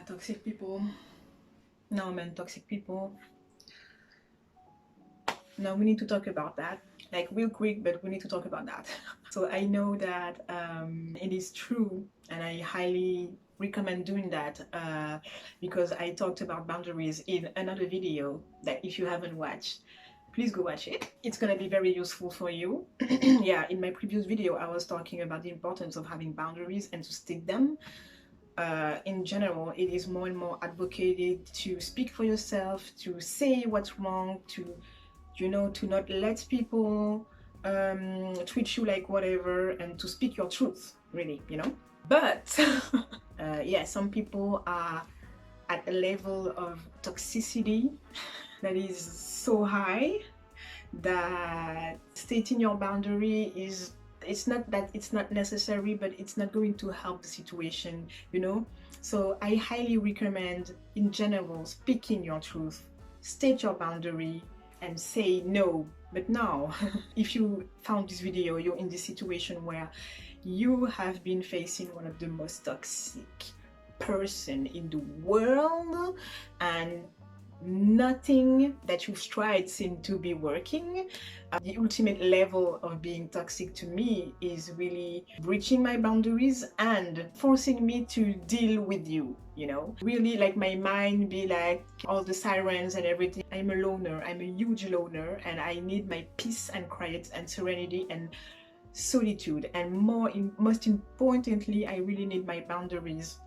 Toxic people. No, man, toxic people. No, we need to talk about that. Like real quick, but we need to talk about that. So I know that it is true, and I highly recommend doing that because I talked about boundaries in another video that if you haven't watched, please go watch it. It's gonna be very useful for you. Yeah, in my previous video, I was talking about the importance of having boundaries and to stick them. In general, it is more and more advocated to speak for yourself, to say what's wrong, to to not let people treat you like whatever, and to speak your truth, really. But yeah, some people are at a level of toxicity that is so high that stating your boundary is, it's not that it's not necessary, but it's not going to help the situation. So I highly recommend, in general, speaking your truth, state your boundary, and say no. But now, if you found this video, you're in this situation where you have been facing one of the most toxic person in the world, and nothing that you've tried seems to be working. The ultimate level of being toxic to me is really breaching my boundaries and forcing me to deal with you. Really, like, my mind be like all the sirens and everything. I'm a loner, I'm a huge loner, and I need my peace and quiet and serenity and solitude, and most importantly, I really need my boundaries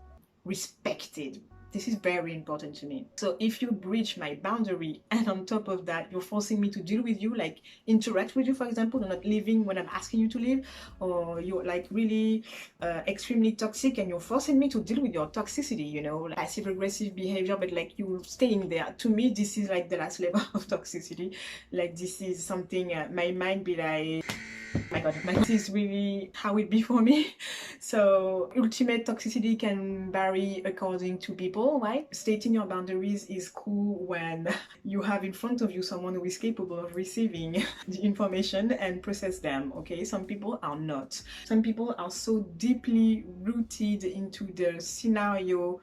respected. This is very important to me. So if you breach my boundary, and on top of that you're forcing me to deal with you, like interact with you, for example, or not leaving when I'm asking you to leave, or you're like really extremely toxic and you're forcing me to deal with your toxicity, like passive aggressive behavior, but like you staying there, to me this is like the last level of toxicity. Like, this is something my mind be like, my god, this is really how it be for me. So ultimate toxicity can vary according to people, right? Stating your boundaries is cool when you have in front of you someone who is capable of receiving the information and process them, okay? Some people are not. Some people are so deeply rooted into the scenario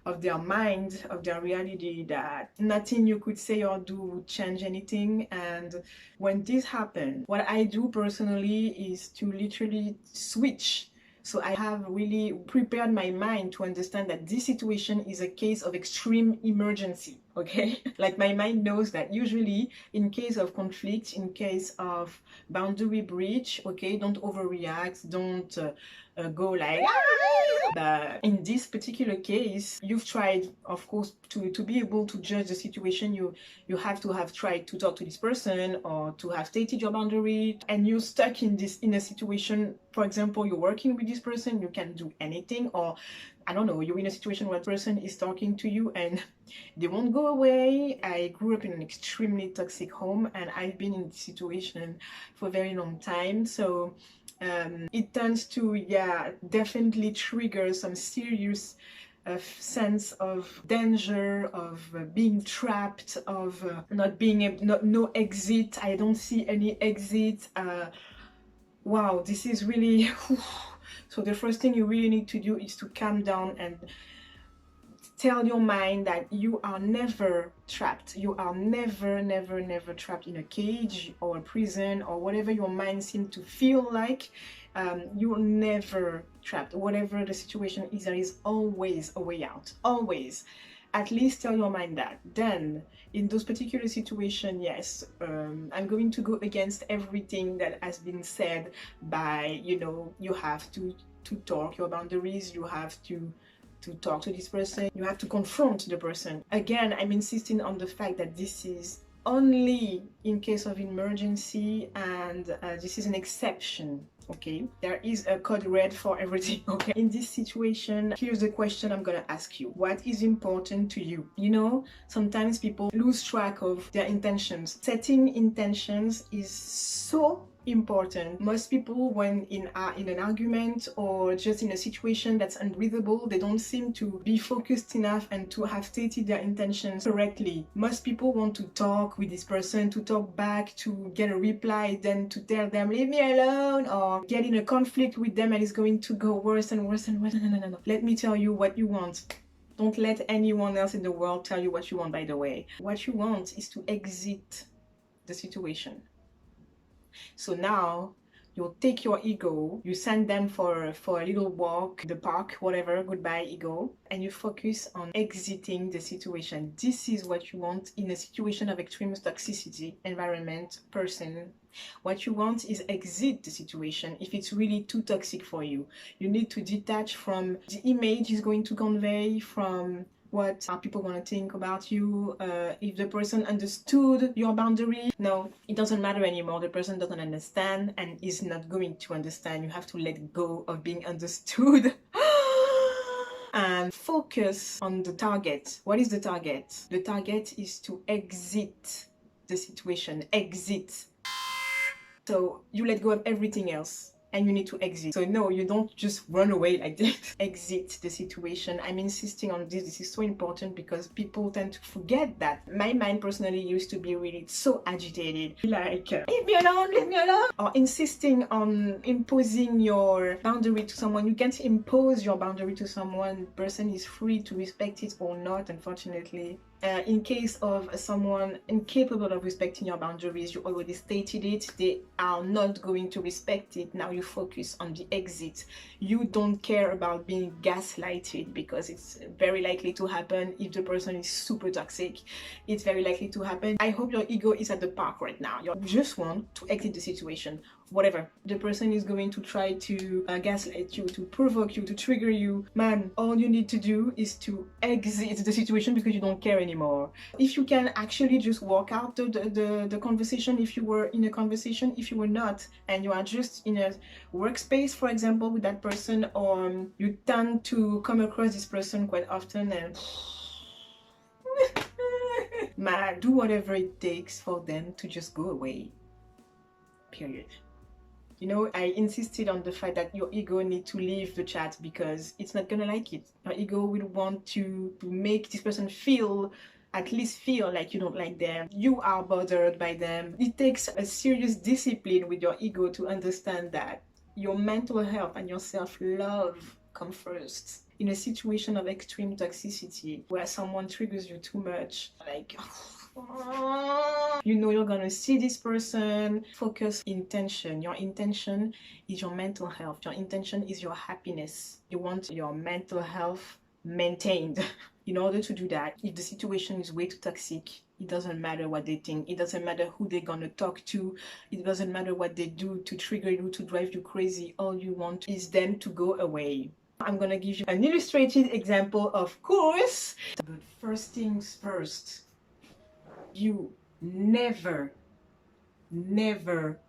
of their mind, of their reality, that nothing you could say or do would change anything. And when this happens, what I do personally is to literally switch. So I have really prepared my mind to understand that this situation is a case of extreme emergency, okay? Like, my mind knows that usually in case of conflict, in case of boundary breach, okay, don't overreact, don't go like, but in this particular case, you've tried, of course, to be able to judge the situation, you have to have tried to talk to this person or to have stated your boundary, and you're stuck in a situation. For example, you're working with this person, you can't do anything, or I don't know, you're in a situation where a person is talking to you and they won't go away. I grew up in an extremely toxic home, and I've been in this situation for a very long time. So it tends to, yeah, definitely trigger some serious sense of danger, of being trapped, of not being able, no exit. I don't see any exit. Wow, this is really so the first thing you really need to do is to calm down and tell your mind that you are never trapped. You are never trapped in a cage or a prison or whatever your mind seems to feel like. You're never trapped. Whatever the situation is, there is always a way out. Always. At least tell your mind that. Then, in those particular situations, yes, I'm going to go against everything that has been said by, you have to talk your boundaries, you have to talk to this person, you have to confront the person. Again, I'm insisting on the fact that this is only in case of emergency, and this is an exception, okay? There is a code red for everything, okay? In this situation, here's the question I'm gonna ask you. What is important to you? Sometimes people lose track of their intentions. Setting intentions is so important. Most people, when in an argument or just in a situation that's unbreathable, they don't seem to be focused enough and to have stated their intentions correctly. Most people want to talk with this person, to talk back, to get a reply, then to tell them leave me alone, or get in a conflict with them, and it's going to go worse and worse and worse. No. Let me tell you what you want. Don't let anyone else in the world tell you what you want, by the way. What you want is to exit the situation. So now you take your ego, you send them for a little walk, the park, whatever, goodbye ego, and you focus on exiting the situation. This is what you want in a situation of extreme toxicity, environment, person. What you want is exit the situation if it's really too toxic for you. You need to detach from the image is going to convey, from what are people going to think about you, if the person understood your boundary. No, it doesn't matter anymore. The person doesn't understand and is not going to understand. You have to let go of being understood. And focus on the target. What is the target? The target is to exit the situation. Exit. So you let go of everything else and you need to exit. So no, you don't just run away like that. Exit the situation. I'm insisting on this. This is so important because people tend to forget that. My mind personally used to be really so agitated. Like, leave me alone, leave me alone. Or insisting on imposing your boundary to someone. You can't impose your boundary to someone. The person is free to respect it or not, unfortunately. In case of someone incapable of respecting your boundaries, you already stated it, they are not going to respect it. Now you focus on the exit. You don't care about being gaslighted because it's very likely to happen if the person is super toxic. It's very likely to happen. I hope your ego is at the park right now. You just want to exit the situation. Whatever. The person is going to try to gaslight you, to provoke you, to trigger you. Man, all you need to do is to exit the situation because you don't care anymore. If you can actually just walk out the conversation, if you were in a conversation, if you were not, and you are just in a workspace, for example, with that person, or you tend to come across this person quite often and man, do whatever it takes for them to just go away. Period. You know, I insisted on the fact that your ego needs to leave the chat because it's not gonna like it. Your ego will want to make this person feel, at least feel like you don't like them. You are bothered by them. It takes a serious discipline with your ego to understand that your mental health and your self-love come first. In a situation of extreme toxicity where someone triggers you too much, like you know you're gonna see this person, focus intention. Your intention is your mental health. Your intention is your happiness. You want your mental health maintained. In order to do that, if the situation is way too toxic, it doesn't matter what they think. It doesn't matter who they're gonna talk to. It doesn't matter what they do to trigger you, to drive you crazy. All you want is them to go away. I'm gonna give you an illustrated example, of course. But first things first, you never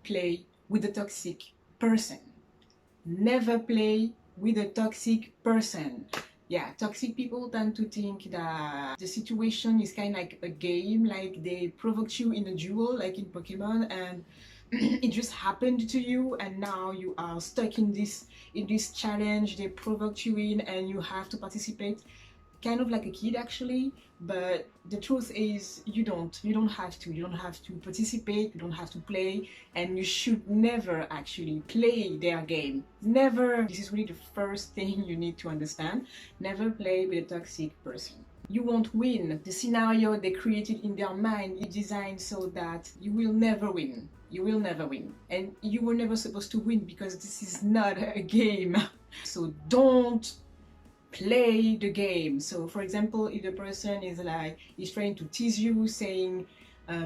play with a toxic person. Never play with a toxic person. Yeah, toxic people tend to think that the situation is kind of like a game, like they provoked you in a duel, like in Pokemon, and it just happened to you, and now you are stuck in this challenge they provoked you in, and you have to participate. Kind of like a kid actually, but the truth is you don't have to participate, you don't have to play, and you should never actually play their game. Never. This is really the first thing you need to understand. Never play with a toxic person. You won't win. The scenario they created in their mind is designed so that you will never win. You will never win, and you were never supposed to win because this is not a game. So don't play the game. So for example, if the person is trying to tease you, saying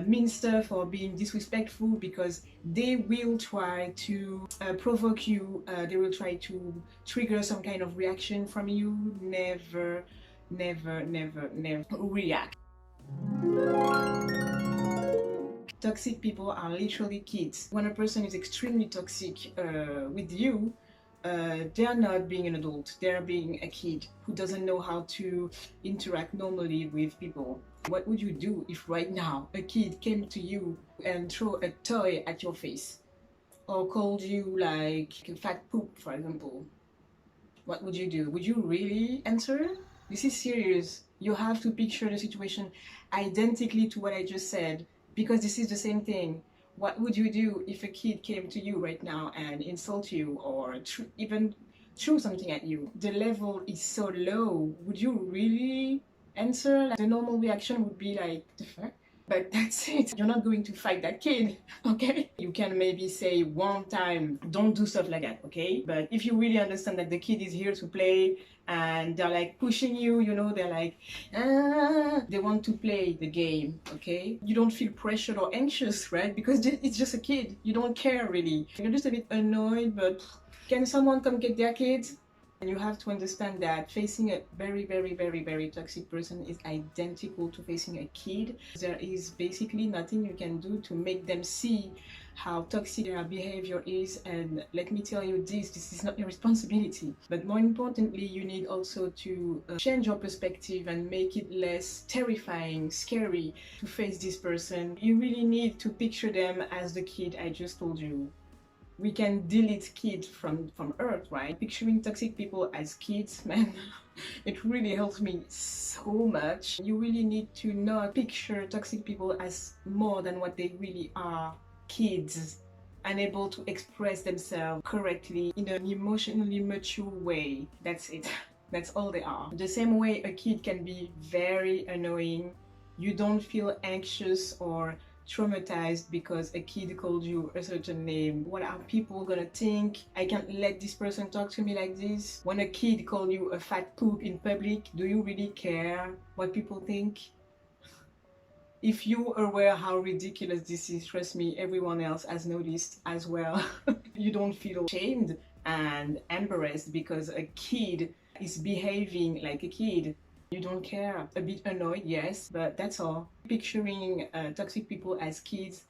mean stuff or being disrespectful, because they will try to provoke you, they will try to trigger some kind of reaction from you. Never react. Toxic people are literally kids. When a person is extremely toxic with you, they are not being an adult, they are being a kid who doesn't know how to interact normally with people. What would you do if right now a kid came to you and threw a toy at your face? Or called you like a fat poop, for example? What would you do? Would you really answer? This is serious. You have to picture the situation identically to what I just said, because this is the same thing. What would you do if a kid came to you right now and insult you, or even threw something at you, the level is so low, would you really answer? Like, the normal reaction would be like, the fuck? But that's it. You're not going to fight that kid, okay? You can maybe say one time, don't do stuff like that, okay? But if you really understand that the kid is here to play and they're like pushing you, you know, they're like, they want to play the game, okay? You don't feel pressured or anxious, right? Because it's just a kid. You don't care really. You're just a bit annoyed, but can someone come get their kids? And you have to understand that facing a very, very, very, very toxic person is identical to facing a kid. There is basically nothing you can do to make them see how toxic their behavior is, and let me tell you this is not your responsibility. But more importantly, you need also to change your perspective and make it less terrifying, scary to face this person. You really need to picture them as the kid I just told you. We can delete kids from earth, right? Picturing toxic people as kids, man, it really helps me so much. You really need to not picture toxic people as more than what they really are: kids, unable to express themselves correctly in an emotionally mature way. That's it. That's all they are. The same way a kid can be very annoying, you don't feel anxious or traumatized because a kid called you a certain name. What are people gonna think? I can't let this person talk to me like this. When a kid calls you a fat poop in public, do you really care what people think? If you are aware how ridiculous this is, trust me, everyone else has noticed as well. You don't feel ashamed and embarrassed because a kid is behaving like a kid. You don't care. A bit annoyed, yes, but that's all. Picturing toxic people as kids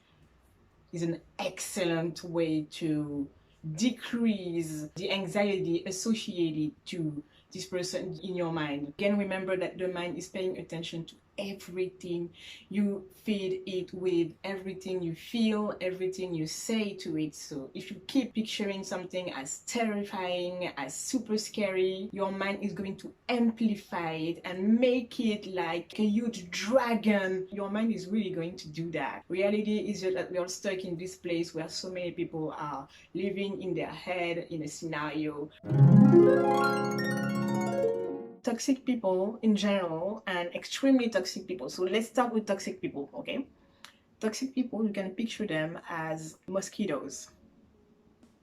is an excellent way to decrease the anxiety associated to this person in your mind. Again, remember that the mind is paying attention to everything you feed it with, everything you feel, everything you say to it. So if you keep picturing something as terrifying, as super scary, your mind is going to amplify it and make it like a huge dragon. Your mind is really going to do that. Reality is just that we are stuck in this place where so many people are living in their head in a scenario. Toxic people in general and extremely toxic people. So let's start with toxic people, okay? Toxic people, you can picture them as mosquitoes.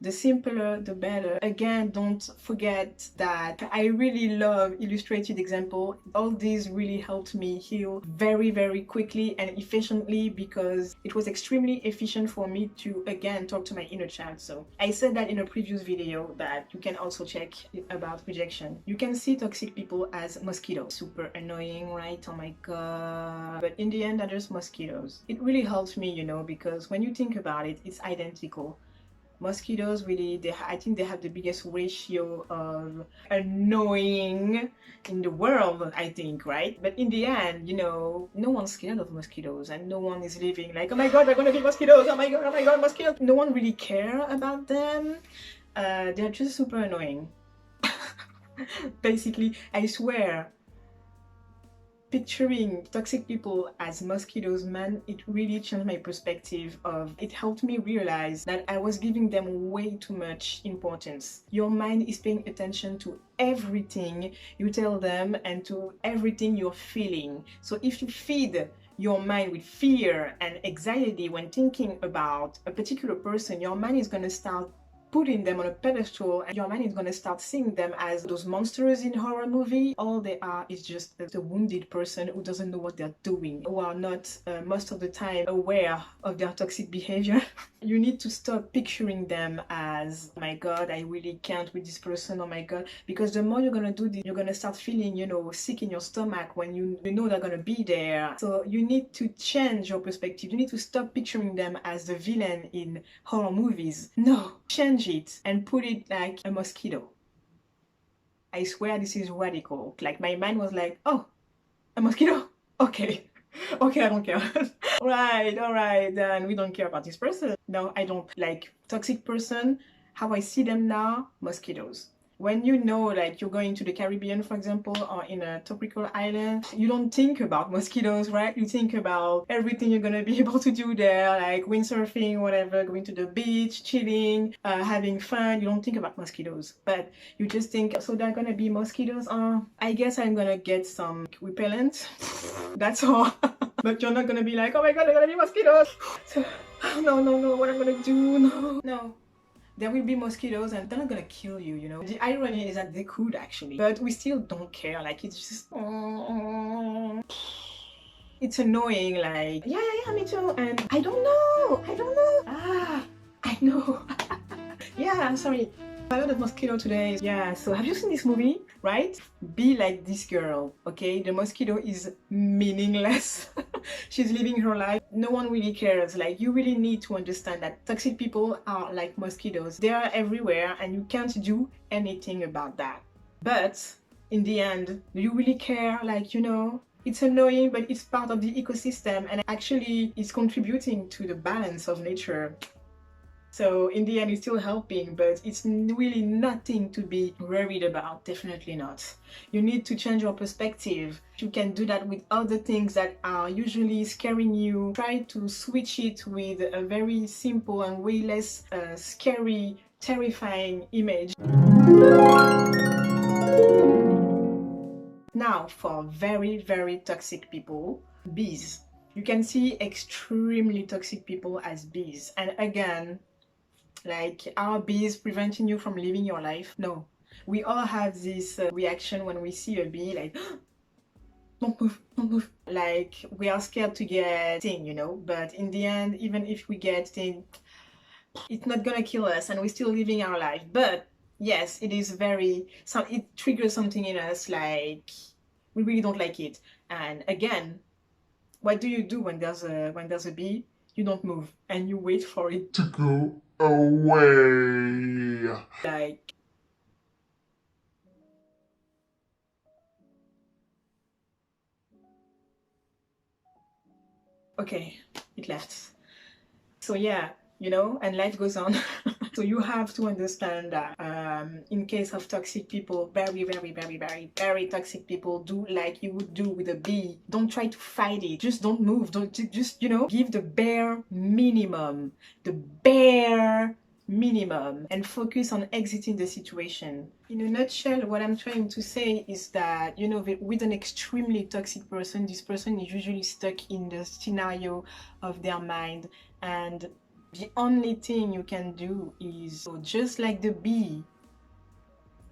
The simpler, the better. Again, don't forget that I really love illustrated example. All these really helped me heal very, very quickly and efficiently because it was extremely efficient for me to, again, talk to my inner child. So I said that in a previous video that you can also check about rejection. You can see toxic people as mosquitoes. Super annoying, right? Oh my god. But in the end, they're just mosquitoes. It really helps me, you know, because when you think about it, it's identical. Mosquitoes really, I think they have the biggest ratio of annoying in the world, I think, right? But in the end, you know, no one's scared of mosquitoes and no one is living like, oh my god, they're gonna be mosquitoes, oh my god, mosquitoes. No one really care about them. They're just super annoying. Basically, I swear, picturing toxic people as mosquitoes, man, it really changed my perspective of it. Helped me realize that I was giving them way too much importance. Your mind is paying attention to everything you tell them and to everything you're feeling. So if you feed your mind with fear and anxiety when thinking about a particular person, your mind is going to start putting them on a pedestal and your mind is going to start seeing them as those monsters in horror movie. All they are is just a wounded person who doesn't know what they're doing, who are not most of the time aware of their toxic behavior. You need to stop picturing them as, oh my god, I really can't with this person, oh my god, because the more you're going to do this, you're going to start feeling, you know, sick in your stomach when you know they're going to be there. So you need to change your perspective. You need to stop picturing them as the villain in horror movies. No, change it and put it like a mosquito. I swear this is radical. Like my mind was like, oh, a mosquito? Okay. Okay, I don't care. Right, alright, then we don't care about this person. No, I don't. Like toxic person, how I see them now, mosquitoes. when you know, like, you're going to the Caribbean, for example, or in a tropical island, you don't think about mosquitoes, right? You think about everything you're gonna be able to do there, like windsurfing, whatever, going to the beach, chilling, having fun. You don't think about mosquitoes, but you just think, so there are gonna be mosquitoes. I guess I'm gonna get some repellent. That's all. But you're not gonna be like, oh my god, there are gonna be mosquitoes. So, no, no, no, what I'm gonna do? No, no. There will be mosquitoes and they're not gonna kill you, you know. The irony is that they could actually, but we still don't care. Like, it's just it's annoying. Like, yeah, me too. And I don't know. I know. Yeah, I'm sorry. A lot of mosquito today. Yeah, so have you seen this movie? Right? Be like this girl, okay? The mosquito is meaningless. She's living her life. No one really cares. Like, you really need to understand that toxic people are like mosquitoes. They are everywhere and you can't do anything about that. But in the end, do you really care? Like, you know, it's annoying, but it's part of the ecosystem and actually it's contributing to the balance of nature. So in the end, it's still helping, but it's really nothing to be worried about. Definitely not. You need to change your perspective. You can do that with other things that are usually scaring you. Try to switch it with a very simple and way less scary, terrifying image. Now, for very, very toxic people, bees. You can see extremely toxic people as bees. And again, like, are bees preventing you from living your life? No. We all have this reaction when we see a bee, like, don't move, don't move. Like, we are scared to get sting, you know? But in the end, even if we get sting, it's not gonna kill us and we're still living our life. But yes, it is it triggers something in us, like, we really don't like it. And again, what do you do when there's a bee? You don't move and you wait for it to go away. Like, okay, it left. So yeah, you know, and life goes on. So you have to understand that in case of toxic people, very, very, very, very, very toxic people, do like you would do with a bee. Don't try to fight it. Just don't move. Don't just, you know, give the bare minimum. The bare minimum and focus on exiting the situation. In a nutshell, what I'm trying to say is that, you know, with an extremely toxic person, this person is usually stuck in the scenario of their mind, and the only thing you can do is, so just like the bee,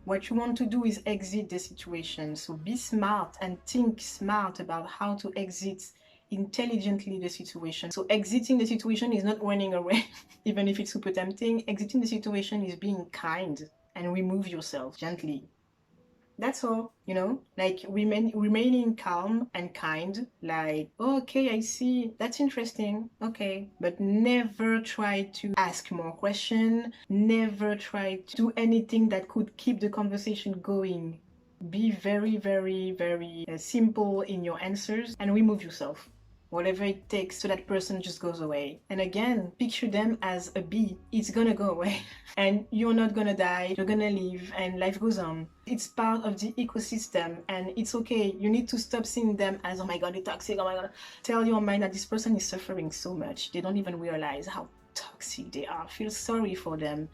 what you want to do is exit the situation. So be smart and think smart about how to exit intelligently the situation. So exiting the situation is not running away, even if it's super tempting. Exiting the situation is being kind and remove yourself gently. That's all, you know, like remaining calm and kind, like, oh, okay, I see, that's interesting, okay, but never try to ask more questions, never try to do anything that could keep the conversation going. Be very, very, very simple in your answers and remove yourself. Whatever it takes so that person just goes away. And again, picture them as a bee. It's gonna go away. And you're not gonna die, you're gonna live, and life goes on. It's part of the ecosystem and it's okay. You need to stop seeing them as, oh my god, they're toxic, oh my god. Tell your mind that this person is suffering so much. They don't even realize how toxic they are. Feel sorry for them.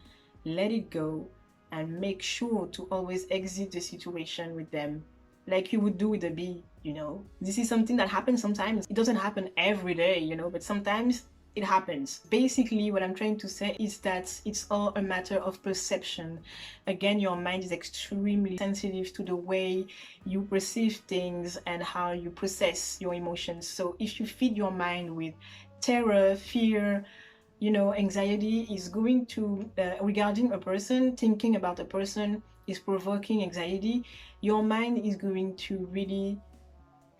Let it go and make sure to always exit the situation with them like you would do with a bee, you know. This is something that happens sometimes. It doesn't happen every day, you know, but sometimes it happens. Basically, what I'm trying to say is that it's all a matter of perception. Again, your mind is extremely sensitive to the way you perceive things and how you process your emotions. So if you feed your mind with terror, fear, you know, anxiety is going to, regarding a person, thinking about a person is provoking anxiety, your mind is going to really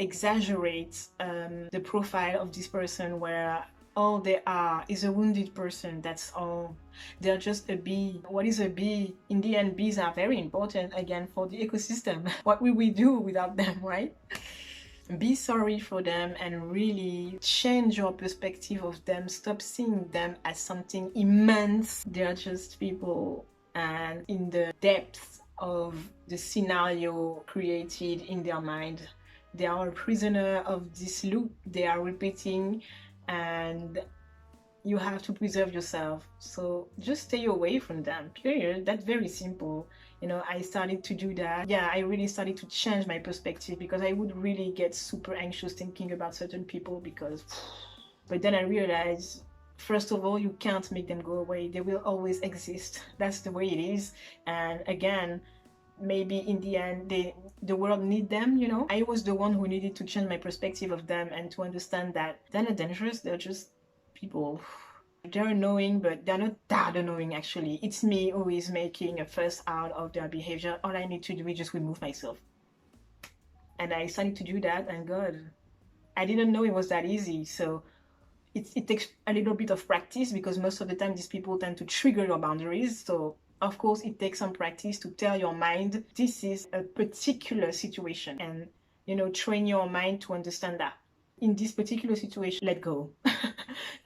exaggerate the profile of this person, where all they are is a wounded person. That's all. They're just a bee. What is a bee? In the end, bees are very important, again, for the ecosystem. What will we do without them, right? Be sorry for them and really change your perspective of them. Stop seeing them as something immense. They're just people, and in the depths of the scenario created in their mind. They are a prisoner of this loop they are repeating, and you have to preserve yourself. So just stay away from them, period. That's very simple. You know, I started to do that. Yeah, I really started to change my perspective, because I would really get super anxious thinking about certain people, because but then I realized, first of all, you can't make them go away. They will always exist. That's the way it is. And again, maybe in the end the world need them, you know. I was the one who needed to change my perspective of them and to understand that they're not dangerous, they're just people. They're annoying, but they're not that annoying actually. It's me who is making a fuss out of their behavior. All I need to do is just remove myself. And I started to do that, and God, I didn't know it was that easy. So it takes a little bit of practice, because most of the time these people tend to trigger your boundaries. So of course it takes some practice to tell your mind this is a particular situation, and you know, train your mind to understand that in this particular situation, let go.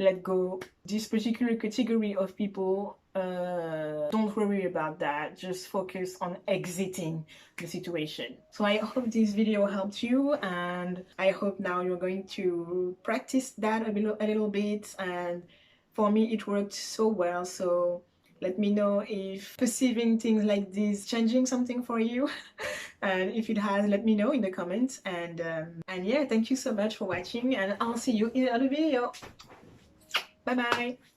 Let go. This particular category of people, don't worry about that. Just focus on exiting the situation. So I hope this video helped you, and I hope now you're going to practice that a little bit. And for me it worked so well. So let me know if perceiving things like this changing something for you. And if it has, let me know in the comments. And yeah, thank you so much for watching, and I'll see you in another video. Bye bye.